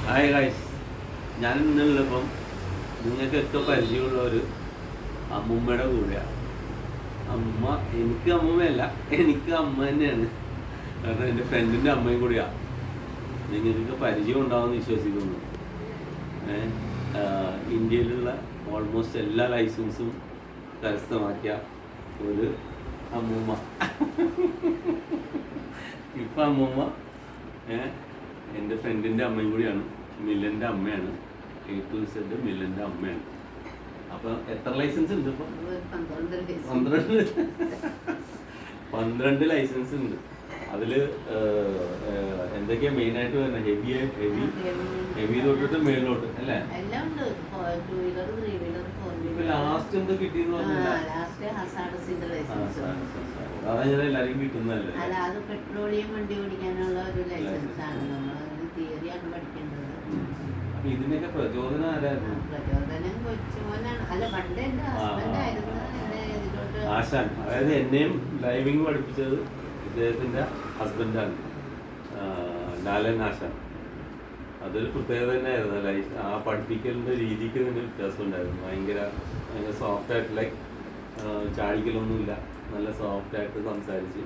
Hi guys, ഞാൻ ഇന്നുള്ളപ്പം നിങ്ങൾക്കൊക്കെ പരിചയമുള്ള ഒരു അമ്മൂമ്മയുടെ കൂടെയാണ്. അമ്മ എനിക്ക് അമ്മൂമ്മയല്ല, എനിക്ക് അമ്മ തന്നെയാണ്. കാരണം എൻ്റെ ഫ്രണ്ടിൻ്റെ അമ്മയും കൂടിയാണ്. നിങ്ങൾക്കൊക്കെ പരിചയം ഉണ്ടാവുമെന്ന് വിശ്വസിക്കുന്നു. ഇന്ത്യയിലുള്ള ഓൾമോസ്റ്റ് എല്ലാ ലൈസൻസും കരസ്ഥമാക്കിയ ഒരു അമ്മൂമ്മ. ഇപ്പം അമ്മൂമ്മ എൻ്റെ ഫ്രണ്ടിൻ്റെ അമ്മയും കൂടിയാണ്. മില്ലൻ്റെ അമ്മയാണ്. A to Z മില്ലൻ്റെ അമ്മയാണ്. അപ്പം എത്ര ലൈസൻസ് ഉണ്ട് ഇപ്പം? 12 ലൈസൻസ് ഉണ്ട്. അതിൽ എന്തൊക്കെയാ മെയിനായിട്ട് വരുന്നത്? ഹെവി തൊട്ടിട്ട് മേലോട്ട് അല്ലേ? ലാസ്റ്റ് എന്ത് കിട്ടിയെന്ന് പറഞ്ഞാൽ അതെങ്ങനെ എല്ലാവർക്കും കിട്ടുന്നതല്ലേ? പെട്രോളിയം വണ്ടി ഓടിക്കാനുള്ള ഒരു ലൈസൻസ് ആണ്. നമ്മൾ തിയറിയാണ് പഠിക്കേണ്ടത്. അപ്പൊ ഇതിനൊക്കെ പ്രചോദനം ആരായിരുന്നു? പ്രചോദനം കൊച്ചുമോനാണ്. അല്ല, പണ്ട് എന്റെ ഹസ്ബൻഡായിരുന്നു ആശാൻ. അതായത് എന്നെയും ഡ്രൈവിംഗ് പഠിപ്പിച്ചത് ഇദ്ദേഹത്തിന്റെ ഹസ്ബൻഡാണ്, ലാലൻ ആശാൻ. അതൊരു പ്രത്യേകത തന്നെയായിരുന്നു. ആ പഠിപ്പിക്കലിന്റെ രീതിക്ക് തന്നെ വ്യത്യാസം ഉണ്ടായിരുന്നു. ഭയങ്കര സോഫ്റ്റ് ആയിട്ട്, ലൈക്ക് ചാടിക്കലൊന്നുമില്ല, നല്ല സോഫ്റ്റ് ആയിട്ട് സംസാരിച്ച്.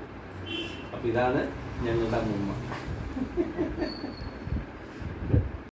അപ്പൊ ഇതാണ് ഞങ്ങളുടെ അമ്മൂമ്മ.